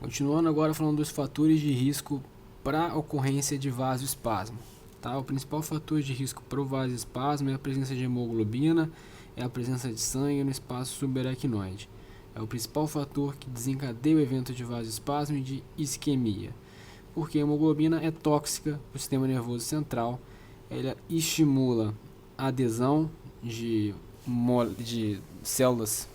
Continuando agora falando dos fatores de risco para a ocorrência de vasoespasmo. Tá? O principal fator de risco para o vasoespasmo é a presença de hemoglobina, é a presença de sangue no espaço subaracnoide. É o principal fator que desencadeia o evento de vasoespasmo e de isquemia, porque a hemoglobina é tóxica para o sistema nervoso central, ela estimula a adesão de células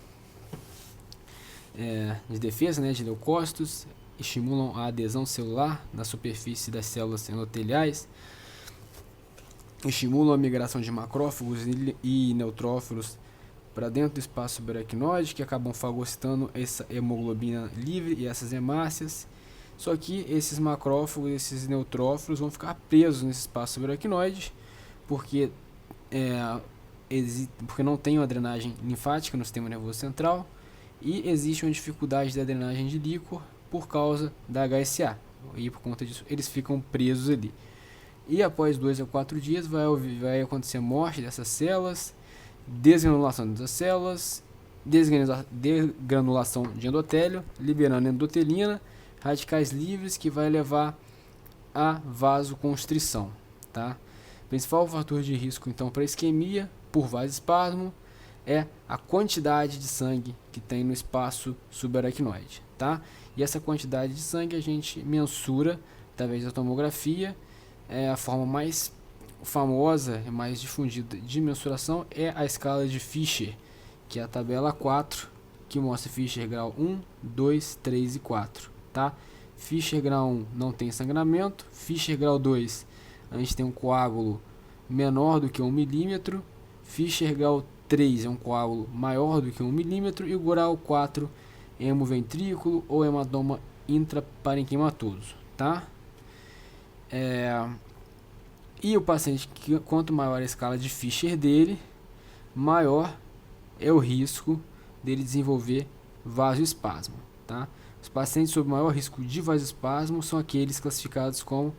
de defesa, de leucócitos, estimulam a adesão celular na superfície das células endoteliais, estimulam a migração de macrófagos e neutrófilos para dentro do espaço subaracnoide, que acabam fagocitando essa hemoglobina livre e essas hemácias. Só que esses macrófagos, esses neutrófilos vão ficar presos nesse espaço subaracnoide, porque não tem uma drenagem linfática no sistema nervoso central, e existe uma dificuldade da drenagem de líquor por causa da HSA, e por conta disso eles ficam presos ali. E após 2 a 4 dias vai acontecer a morte dessas células, desgranulação dessas células, desgranulação de endotélio, liberando endotelina, radicais livres, que vai levar a vasoconstrição. Tá? Principal fator de risco então para isquemia por vasoespasmo é a quantidade de sangue que tem no espaço subaracnoide, tá? E essa quantidade de sangue a gente mensura através da tomografia. A forma mais famosa e mais difundida de mensuração é a escala de Fischer, que é a tabela 4, que mostra Fischer grau 1, 2, 3 e 4, tá? Fischer grau 1 não tem sangramento, Fischer grau 2 a gente tem um coágulo menor do que 1 milímetro, Fischer grau 3 é um coágulo maior do que 1 milímetro e o grau 4 é hemoventrículo ou hematoma intraparenquimatoso, tá? E o paciente, quanto maior a escala de Fischer dele, maior é o risco dele desenvolver vasoespasmo, tá? Os pacientes sob maior risco de vasoespasmo são aqueles classificados como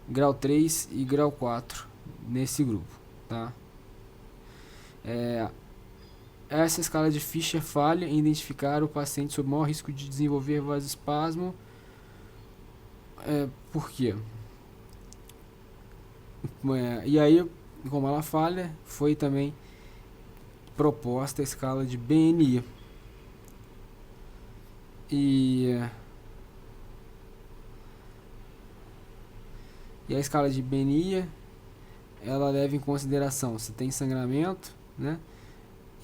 grau 3 e grau 4 nesse grupo, tá? Essa escala de Fischer falha em identificar o paciente sob maior risco de desenvolver vasoespasmo. Por quê? E aí, como ela falha, foi também proposta a escala de BNI. E a escala de BNI, ela leva em consideração se tem sangramento, né?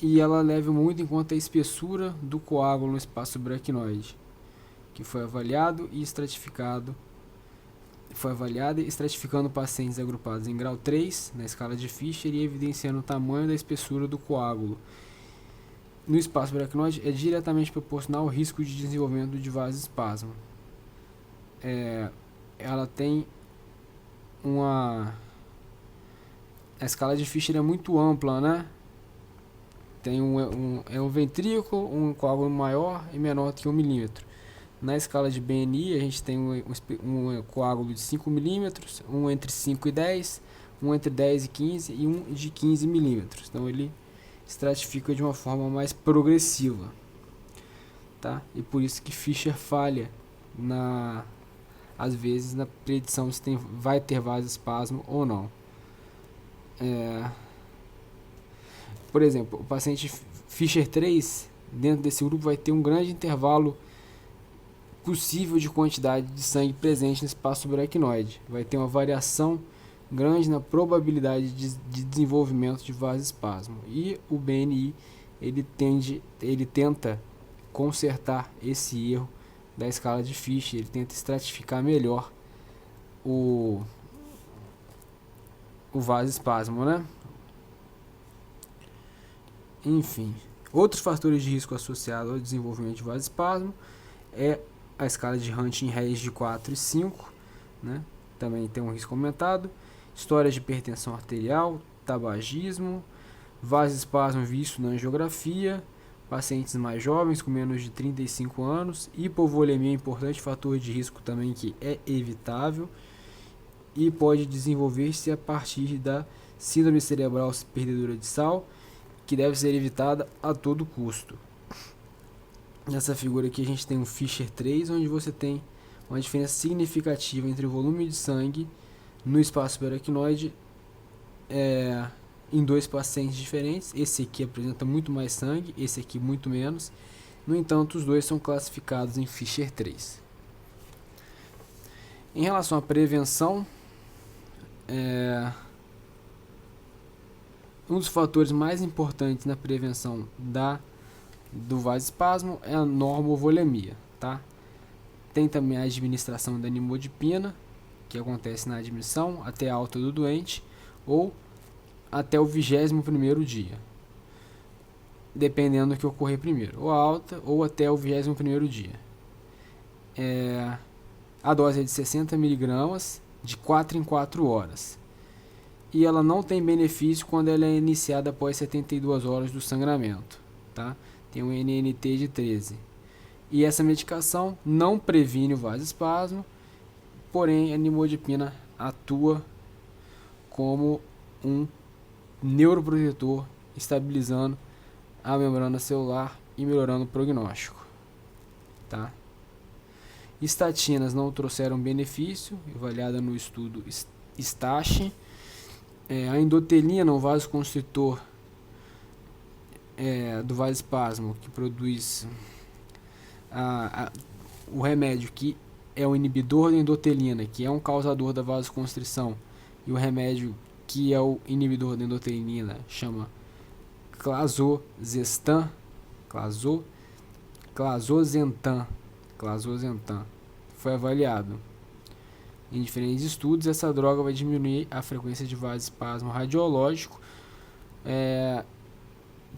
E ela leva muito em conta a espessura do coágulo no espaço subaracnoide, que foi avaliado e estratificado. Foi avaliada e estratificando pacientes agrupados em grau 3 na escala de Fischer e evidenciando o tamanho da espessura do coágulo no espaço subaracnoide é diretamente proporcional ao risco de desenvolvimento de vasoespasmo. Ela tem a escala de Fischer é muito ampla, né? Tem um ventrículo, um coágulo maior e menor que 1 milímetro. Na escala de BNI, a gente tem um coágulo de 5 milímetros, um entre 5 e 10, um entre 10 e 15 e um de 15 milímetros. Então ele estratifica de uma forma mais progressiva, tá? E por isso que Fischer falha às vezes na predição se vai ter vasoespasmo ou não. Por exemplo, o paciente Fischer 3, dentro desse grupo, vai ter um grande intervalo possível de quantidade de sangue presente no espaço subaracnoide. Vai ter uma variação grande na probabilidade de desenvolvimento de vasoespasmo. E o BNI, ele tenta consertar esse erro da escala de Fischer, ele tenta estratificar melhor o vasoespasmo, né? Enfim, outros fatores de risco associados ao desenvolvimento de vasoespasmo é a escala de Hunting-Reis de 4 e 5, né? Também tem um risco aumentado. Histórias de hipertensão arterial, tabagismo, vasoespasmo visto na angiografia, pacientes mais jovens com menos de 35 anos, hipovolemia é importante fator de risco também que é evitável e pode desenvolver-se a partir da síndrome cerebral perdedora de sal, que deve ser evitada a todo custo. Nessa figura aqui a gente tem um Fischer 3, onde você tem uma diferença significativa entre o volume de sangue no espaço subaracnoide em dois pacientes diferentes. Esse aqui apresenta muito mais sangue, esse aqui muito menos. No entanto, os dois são classificados em Fischer 3. Em relação à prevenção, um dos fatores mais importantes na prevenção do vasoespasmo é a normovolemia, tá? Tem também a administração da nimodipina, que acontece na admissão até a alta do doente, ou até o 21º dia, dependendo do que ocorrer primeiro, ou a alta ou até o 21º dia. A dose é de 60 mg de 4 em 4 horas. E ela não tem benefício quando ela é iniciada após 72 horas do sangramento, tá? Tem um NNT de 13. E essa medicação não previne o vasoespasmo, porém a nimodipina atua como um neuroprotetor, estabilizando a membrana celular e melhorando o prognóstico, tá? Estatinas não trouxeram benefício, avaliada no estudo STACH. A endotelina, o vasoconstritor do vasoespasmo, que produz o remédio que é o inibidor da endotelina, que é um causador da vasoconstrição, e o remédio que é o inibidor da endotelina chama clazozentan, foi avaliado. Em diferentes estudos, essa droga vai diminuir a frequência de vasoespasmo radiológico,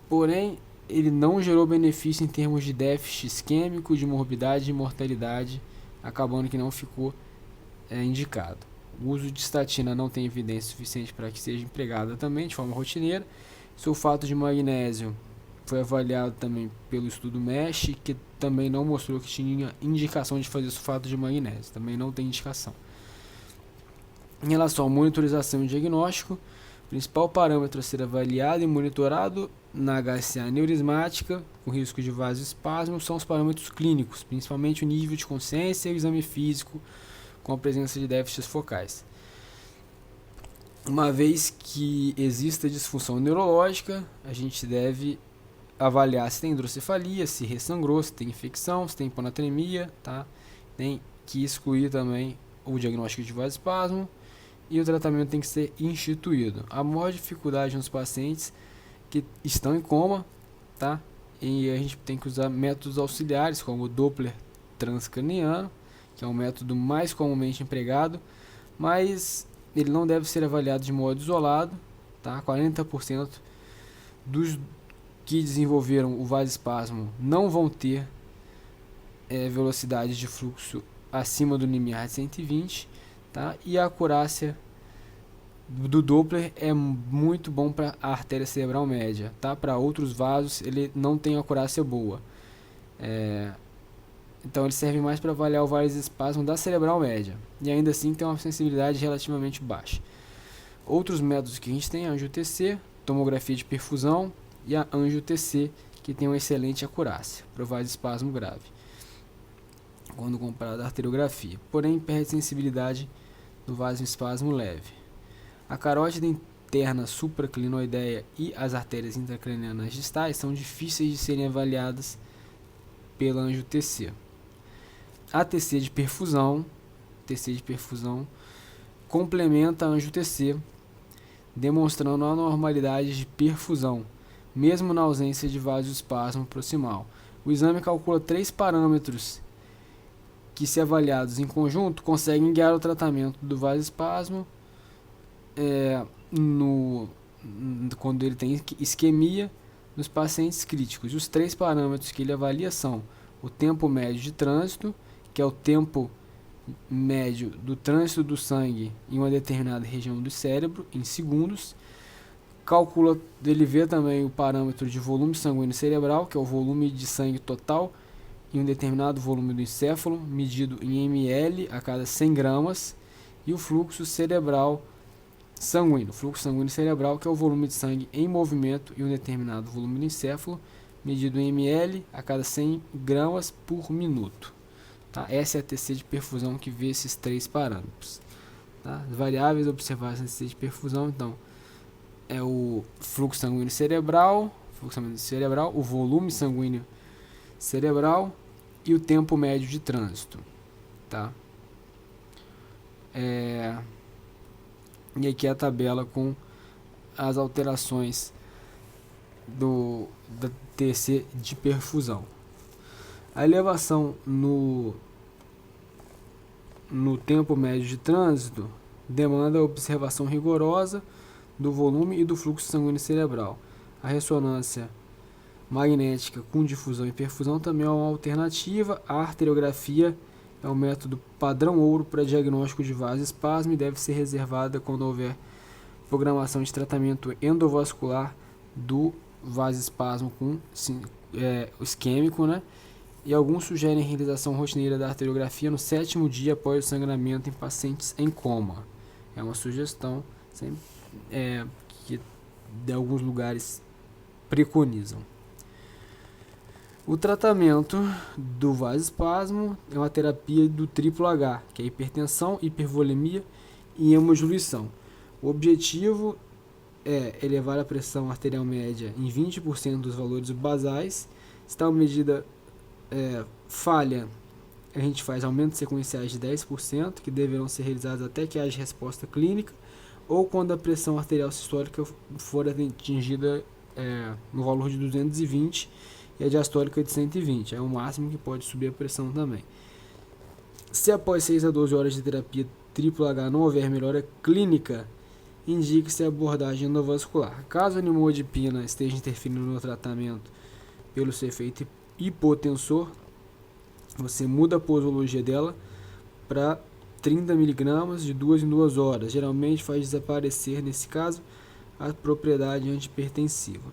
porém, ele não gerou benefício em termos de déficit isquêmico, de morbidade e mortalidade, acabando que não ficou indicado. O uso de estatina não tem evidência suficiente para que seja empregada também de forma rotineira. Sulfato de magnésio foi avaliado também pelo estudo MESH, que também não mostrou que tinha indicação de fazer sulfato de magnésio, também não tem indicação. Em relação à monitorização e diagnóstico, o principal parâmetro a ser avaliado e monitorado na HCA neurismática, com risco de vasoespasmo, são os parâmetros clínicos, principalmente o nível de consciência e o exame físico, com a presença de déficits focais. Uma vez que exista disfunção neurológica, a gente deve avaliar se tem hidrocefalia, se ressangrou, se tem infecção, se tem hiponatremia, tá? Tem que excluir também o diagnóstico de vasoespasmo e o tratamento tem que ser instituído. A maior dificuldade nos pacientes que estão em coma, tá? E a gente tem que usar métodos auxiliares como o Doppler transcraniano, que é o método mais comumente empregado, mas ele não deve ser avaliado de modo isolado, tá? 40% dos que desenvolveram o vasoespasmo não vão ter velocidade de fluxo acima do limiar de 120, tá? E a acurácia do Doppler é muito bom para a artéria cerebral média, tá? Para outros vasos ele não tem acurácia boa. Então ele serve mais para avaliar o vasoespasmo da cerebral média, e ainda assim tem uma sensibilidade relativamente baixa. Outros métodos que a gente tem é a angio-TC, tomografia de perfusão e a angio-TC, que tem uma excelente acurácia para o vasoespasmo grave, quando comparado à arteriografia, porém perde sensibilidade no vasoespasmo leve. A carótida interna supraclinoideia e as artérias intracranianas distais são difíceis de serem avaliadas pela angio-TC. A TC de perfusão complementa a angio-TC, demonstrando anormalidades de perfusão, mesmo na ausência de vasoespasmo proximal. O exame calcula 3 parâmetros que, se avaliados em conjunto, conseguem guiar o tratamento do vasoespasmo quando ele tem isquemia nos pacientes críticos. E os 3 parâmetros que ele avalia são o tempo médio de trânsito, que é o tempo médio do trânsito do sangue em uma determinada região do cérebro, em segundos. Ele vê também o parâmetro de volume sanguíneo cerebral, que é o volume de sangue total em um determinado volume do encéfalo, medido em ml a cada 100 gramas, e o fluxo sanguíneo cerebral, que é o volume de sangue em movimento em um determinado volume do encéfalo, medido em ml a cada 100 gramas por minuto. Tá? Essa é a TC de perfusão que vê esses 3 parâmetros. Tá? As variáveis observadas na TC de perfusão, então, é o fluxo sanguíneo cerebral, o volume sanguíneo cerebral e o tempo médio de trânsito. Tá? E aqui é a tabela com as alterações da TC de perfusão. A elevação no tempo médio de trânsito demanda a observação rigorosa do volume e do fluxo sanguíneo cerebral. A ressonância magnética com difusão e perfusão também é uma alternativa. A arteriografia é um método padrão ouro para diagnóstico de vasoespasmo e deve ser reservada quando houver programação de tratamento endovascular do vasoespasmo com isquêmico, né? E alguns sugerem a realização rotineira da arteriografia no 7º dia após o sangramento em pacientes em coma. É uma sugestão que de alguns lugares preconizam. O tratamento do vasoespasmo é uma terapia do triplo H, que é hipertensão, hipervolemia e hemodiluição. O objetivo é elevar a pressão arterial média em 20% dos valores basais. Se tal medida falha, a gente faz aumentos sequenciais de 10%, que deverão ser realizados até que haja resposta clínica, ou quando a pressão arterial sistólica for atingida no valor de 220 e a diastólica de 120. É o máximo que pode subir a pressão também. Se após 6 a 12 horas de terapia triplo H não houver melhora clínica, indique-se a abordagem endovascular. Caso a nimodipina esteja interferindo no tratamento pelo seu efeito hipotensor, você muda a posologia dela para 30 mg de 2 em 2 horas. Geralmente faz desaparecer, nesse caso, a propriedade antihipertensiva.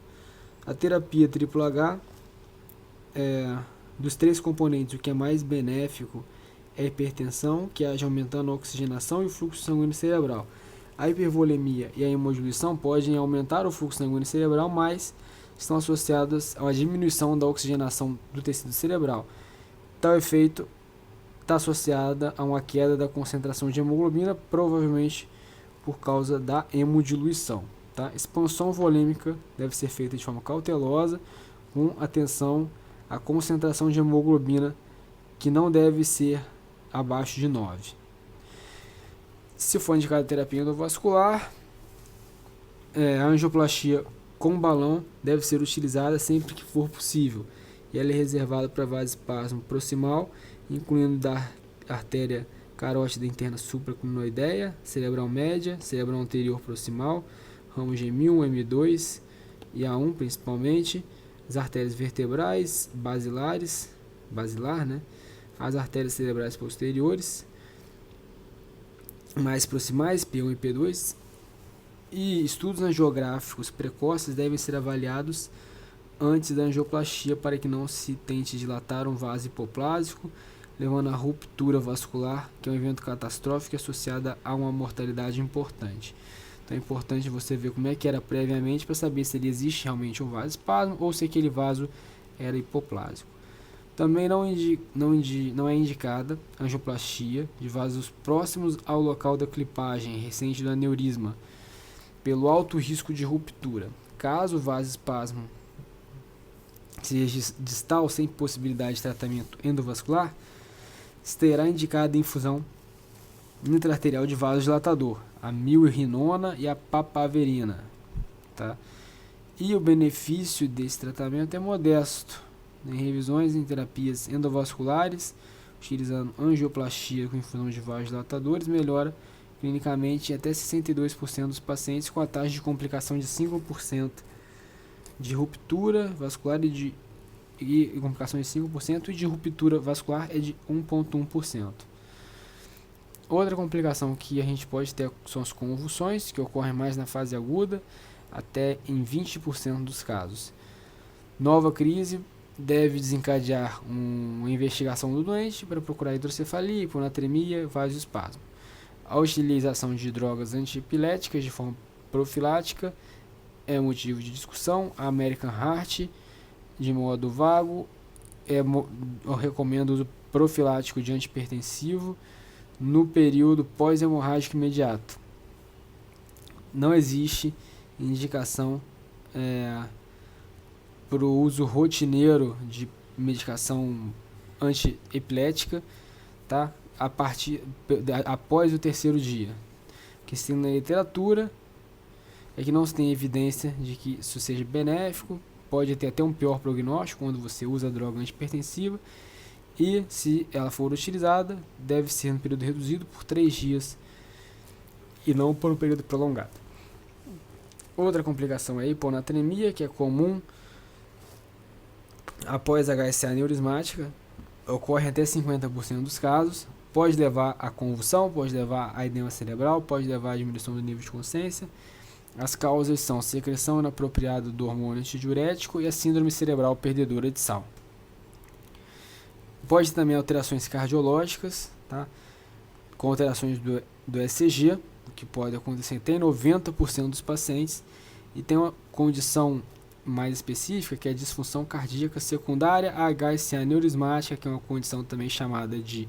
A terapia triplo H, dos 3 componentes, o que é mais benéfico é a hipertensão, que age aumentando a oxigenação e o fluxo sanguíneo cerebral. A hipervolemia e a hemodiluição podem aumentar o fluxo sanguíneo cerebral, mas estão associadas a uma diminuição da oxigenação do tecido cerebral. Tal efeito está associada a uma queda da concentração de hemoglobina, provavelmente por causa da hemodiluição. Tá? Expansão volêmica deve ser feita de forma cautelosa, com atenção à concentração de hemoglobina, que não deve ser abaixo de 9. Se for indicada terapia endovascular, a angioplastia com balão deve ser utilizada sempre que for possível, e ela é reservada para vasoespasmo proximal, incluindo da artéria carótida interna supraclinoideia, cerebral média, cerebral anterior proximal, ramos M1, M2 e A1 principalmente, as artérias vertebrais, basilar, né? As artérias cerebrais posteriores, mais proximais, P1 e P2, e estudos angiográficos precoces devem ser avaliados antes da angioplastia para que não se tente dilatar um vaso hipoplásico, levando à ruptura vascular, que é um evento catastrófico associado a uma mortalidade importante. Então é importante você ver como é que era previamente para saber se ele existe realmente um vasoespasmo ou se aquele vaso era hipoplásico. Também não é indicada angioplastia de vasos próximos ao local da clipagem recente do aneurisma, pelo alto risco de ruptura. Caso o vasoespasmo seja distal sem possibilidade de tratamento endovascular, será indicada a infusão intraarterial de vasodilatador, a milrinona e a papaverina. Tá? E o benefício desse tratamento é modesto. Em revisões em terapias endovasculares, utilizando angioplastia com infusão de vasodilatadores, melhora clinicamente em até 62% dos pacientes, com a taxa de complicação de 5% de ruptura vascular e complicações de 5%, e de ruptura vascular é de 1,1%. Outra complicação que a gente pode ter são as convulsões, que ocorrem mais na fase aguda, até em 20% dos casos. Nova crise deve desencadear uma investigação do doente para procurar hidrocefalia, hiponatremia, vasoespasmo. A utilização de drogas antiepiléticas de forma profilática é motivo de discussão. A American Heart de modo vago, eu recomendo o uso profilático de antihipertensivo no período pós-hemorrágico imediato. Não existe indicação para o uso rotineiro de medicação antiepilética, tá? Após o terceiro dia. O que se tem na literatura é que não se tem evidência de que isso seja benéfico, pode ter até um pior prognóstico quando você usa a droga antihipertensiva, e se ela for utilizada, deve ser no período reduzido por 3 dias e não por um período prolongado. Outra complicação é a hiponatremia, que é comum após HSA neurismática, ocorre até 50% dos casos, pode levar a convulsão, pode levar a edema cerebral, pode levar a diminuição do nível de consciência. As causas são secreção inapropriada do hormônio antidiurético e a síndrome cerebral perdedora de sal. Pode também alterações cardiológicas, tá? Com alterações do ECG, o que pode acontecer até em 90% dos pacientes, e tem uma condição mais específica, que é a disfunção cardíaca secundária à HSA neurismática, que é uma condição também chamada de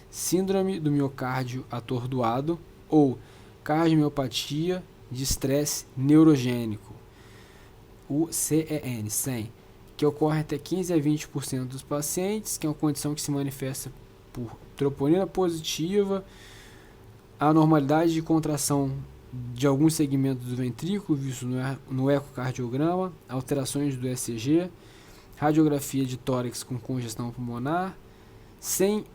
síndrome do miocárdio atordoado ou cardiomiopatia de estresse neurogênico, o CEN, que ocorre até 15 a 20% dos pacientes, que é uma condição que se manifesta por troponina positiva, anormalidade de contração de alguns segmentos do ventrículo, visto no ecocardiograma, alterações do ECG, radiografia de tórax com congestão pulmonar, sem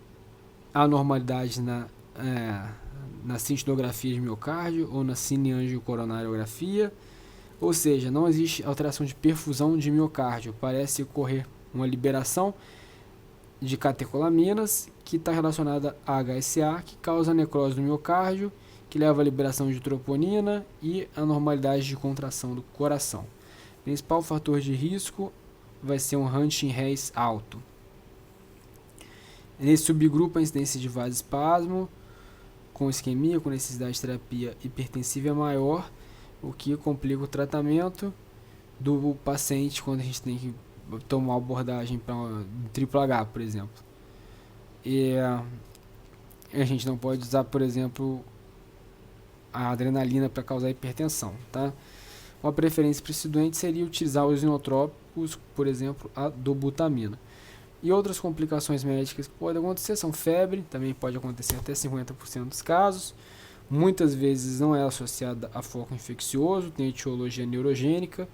anormalidade na cintilografia de miocárdio ou na cineangiocoronariografia, ou seja, não existe alteração de perfusão de miocárdio, parece ocorrer uma liberação de catecolaminas que está relacionada a HSA, que causa necrose do miocárdio, que leva à liberação de troponina e anormalidade de contração do coração. O principal fator de risco vai ser um Huntington-Reis alto. Nesse subgrupo, a incidência de vasoespasmo com isquemia, com necessidade de terapia hipertensiva é maior, o que complica o tratamento do paciente quando a gente tem que tomar abordagem para triplo H, por exemplo. E a gente não pode usar, por exemplo, a adrenalina para causar hipertensão, tá? Uma preferência para esse doente seria utilizar os inotrópicos, por exemplo, a dobutamina. E outras complicações médicas que podem acontecer são febre, também pode acontecer até 50% dos casos. Muitas vezes não é associada a foco infeccioso, tem etiologia neurogênica,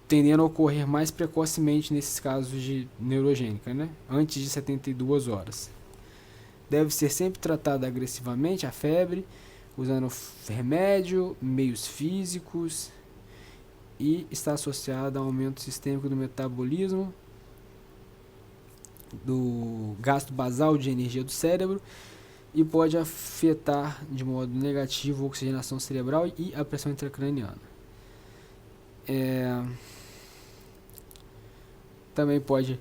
tendendo a ocorrer mais precocemente nesses casos de neurogênica, né? Antes de 72 horas. Deve ser sempre tratada agressivamente a febre, usando remédio, meios físicos, e está associada a aumento sistêmico do metabolismo, do gasto basal de energia do cérebro, e pode afetar de modo negativo a oxigenação cerebral e a pressão intracraniana. Também pode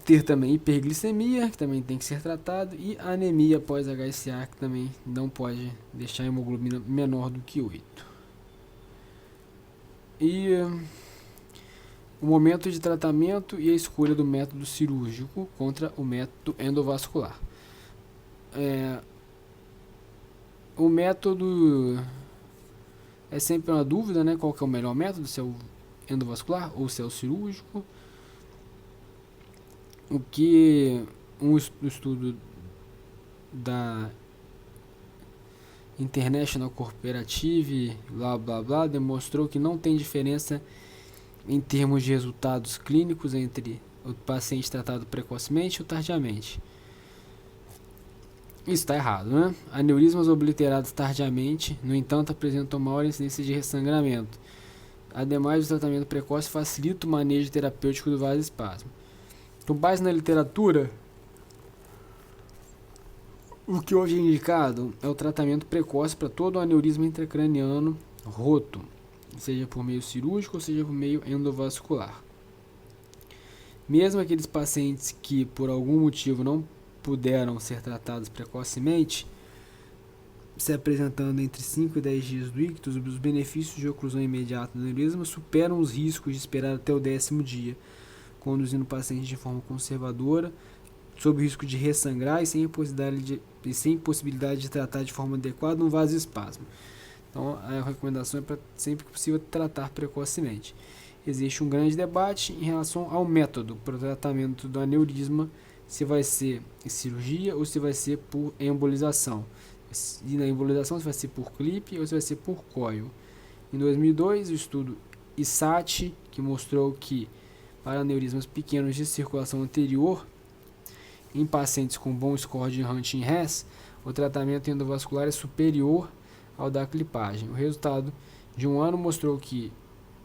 ter também hiperglicemia, que também tem que ser tratado, e anemia após HSA, que também não pode deixar a hemoglobina menor do que 8. E o momento de tratamento e a escolha do método cirúrgico contra o método endovascular. O método é sempre uma dúvida, né? Qual que é o melhor método, se é o endovascular ou se é o cirúrgico. O que um estudo da International Cooperative, blá blá blá, demonstrou que não tem diferença em termos de resultados clínicos entre o paciente tratado precocemente ou tardiamente. Isso está errado, né? Aneurismas obliterados tardiamente, no entanto, apresentam maior incidência de ressangramento. Ademais, o tratamento precoce facilita o manejo terapêutico do vasoespasmo. Com base na literatura, o que hoje é indicado é o tratamento precoce para todo o aneurisma intracraniano roto, seja por meio cirúrgico ou seja por meio endovascular. Mesmo aqueles pacientes que por algum motivo não puderam ser tratados precocemente, se apresentando entre 5 e 10 dias do ictus, os benefícios de oclusão imediata do aneurisma superam os riscos de esperar até o 10º dia, conduzindo o paciente de forma conservadora, sob o risco de ressangrar e sem possibilidade de tratar de forma adequada um vasoespasmo. Então, a recomendação é para sempre que possível tratar precocemente. Existe um grande debate em relação ao método para o tratamento do aneurisma, se vai ser cirurgia ou se vai ser por embolização. E na embolização se vai ser por clipe ou se vai ser por coil. Em 2002, o estudo ISAT, que mostrou que para aneurismas pequenos de circulação anterior, em pacientes com bom score de Hunting-Hess, o tratamento endovascular é superior ao da clipagem. O resultado de um ano mostrou que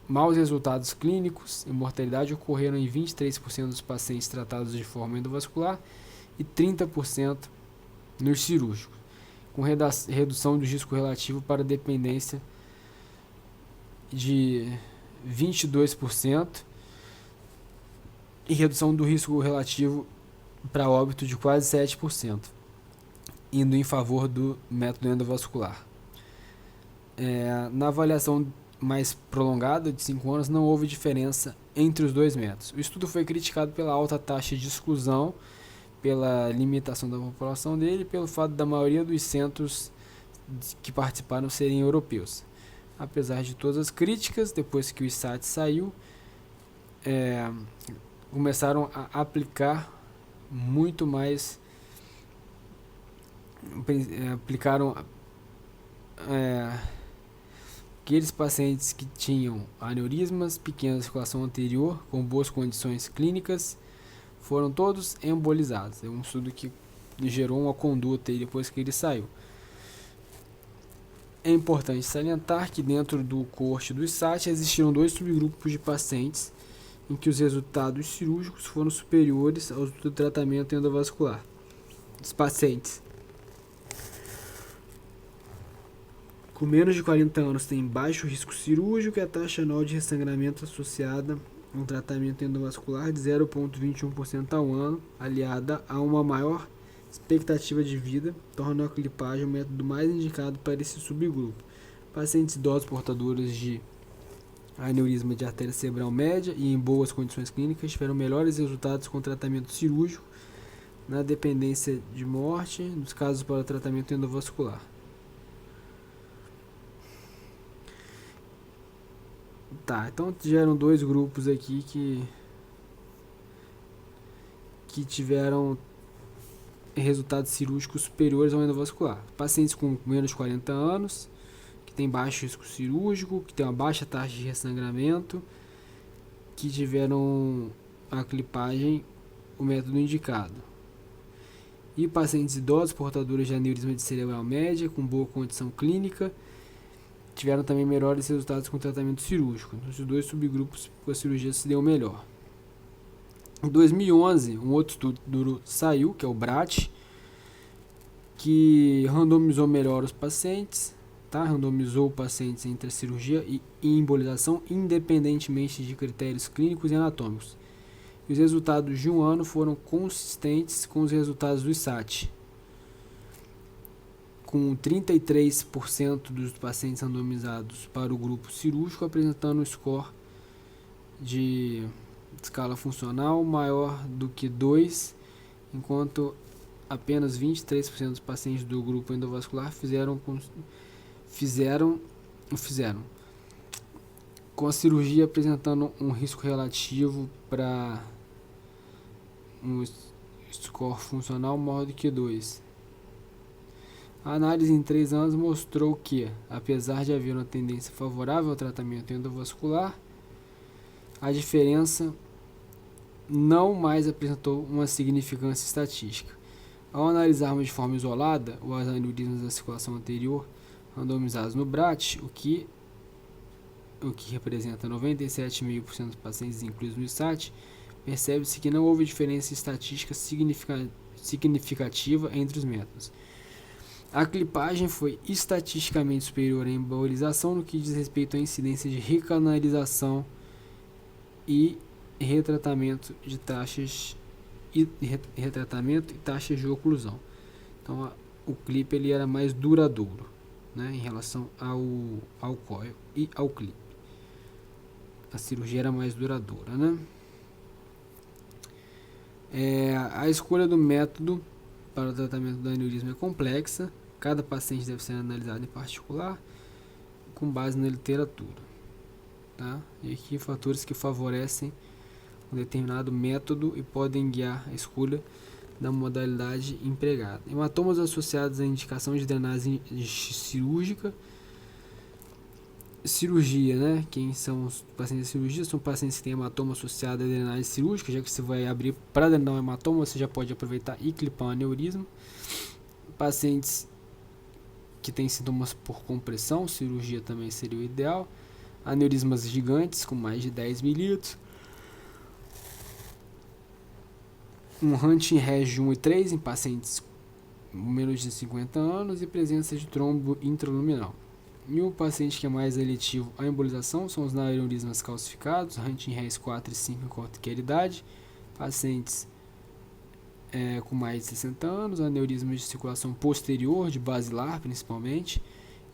maus resultados clínicos e mortalidade ocorreram em 23% dos pacientes tratados de forma endovascular e 30% nos cirúrgicos, com redução do risco relativo para dependência de 22% e redução do risco relativo para óbito de quase 7%, indo em favor do método endovascular. Na avaliação mais prolongada, de 5 anos, não houve diferença entre os dois métodos. O estudo foi criticado pela alta taxa de exclusão, pela limitação da população dele e pelo fato da maioria dos centros que participaram serem europeus. Apesar de todas as críticas, depois que o ISAT saiu, começaram a aplicar muito mais, aplicaram aqueles pacientes que tinham aneurismas pequenas de circulação anterior com boas condições clínicas foram todos embolizados. É um estudo que gerou uma conduta aí depois que ele saiu. É importante salientar que dentro do coorte do ISAT existiram 2 subgrupos de pacientes em que os resultados cirúrgicos foram superiores aos do tratamento endovascular. Os pacientes com menos de 40 anos têm baixo risco cirúrgico e a taxa anual de ressangramento associada a um tratamento endovascular de 0,21% ao ano, aliada a uma maior expectativa de vida, torna a clipagem o método mais indicado para esse subgrupo. Pacientes idosos portadores de aneurisma de artéria cerebral média e em boas condições clínicas tiveram melhores resultados com tratamento cirúrgico na dependência de morte, nos casos para o tratamento endovascular. Tá, então tiveram 2 grupos aqui que tiveram resultados cirúrgicos superiores ao endovascular. Pacientes com menos de 40 anos, que tem baixo risco cirúrgico, que tem uma baixa taxa de ressangramento, que tiveram a clipagem, o método indicado. E pacientes idosos portadores de aneurisma de cerebral média, com boa condição clínica, tiveram também melhores resultados com tratamento cirúrgico. Então, os 2 subgrupos com a cirurgia se deu melhor. Em 2011, um outro estudo saiu, que é o BRAT, que randomizou melhor os pacientes, randomizou pacientes entre a cirurgia e embolização, independentemente de critérios clínicos e anatômicos. E os resultados de um ano foram consistentes com os resultados do ISAT, com 33% dos pacientes randomizados para o grupo cirúrgico apresentando um score de escala funcional maior do que 2, enquanto apenas 23% dos pacientes do grupo endovascular fizeram com a cirurgia apresentando um risco relativo para um score funcional maior do que 2. A análise em 3 anos mostrou que, apesar de haver uma tendência favorável ao tratamento endovascular, a diferença não mais apresentou uma significância estatística. Ao analisarmos de forma isolada os aneurismas da circulação anterior randomizados no BRAT, o que representa 97,5% dos pacientes incluídos no ISAT, percebe-se que não houve diferença estatística significativa entre os métodos. A clipagem foi estatisticamente superior à embolização no que diz respeito à incidência de recanalização e retratamento e taxas de oclusão. Então, o clipe ele era mais duradouro, né, em relação ao coil e ao clipe. A cirurgia era mais duradoura, né? A escolha do método para o tratamento do aneurisma é complexa. Cada paciente deve ser analisado em particular, com base na literatura, tá? E aqui fatores que favorecem um determinado método e podem guiar a escolha da modalidade empregada. Hematomas associados à indicação de drenagem cirúrgica. Cirurgia, né? Quem são os pacientes de cirurgia? São pacientes que têm hematoma associado à drenagem cirúrgica. Já que você vai abrir para drenar um hematoma, você já pode aproveitar e clipar um aneurisma. Pacientes que têm sintomas por compressão, cirurgia também seria o ideal. Aneurismas gigantes com mais de 10 milímetros. Um Hunting Reg 1 e 3 em pacientes com menos de 50 anos e presença de trombo intraluminal. E o paciente que é mais eletivo à embolização são os aneurismas calcificados, Hunting Reg 4 e 5 em qualquer idade. Pacientes com mais de 60 anos, aneurismas de circulação posterior, de basilar principalmente,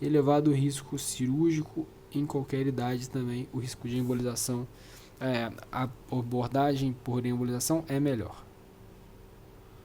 elevado risco cirúrgico em qualquer idade também, o risco de embolização, a abordagem por embolização é melhor.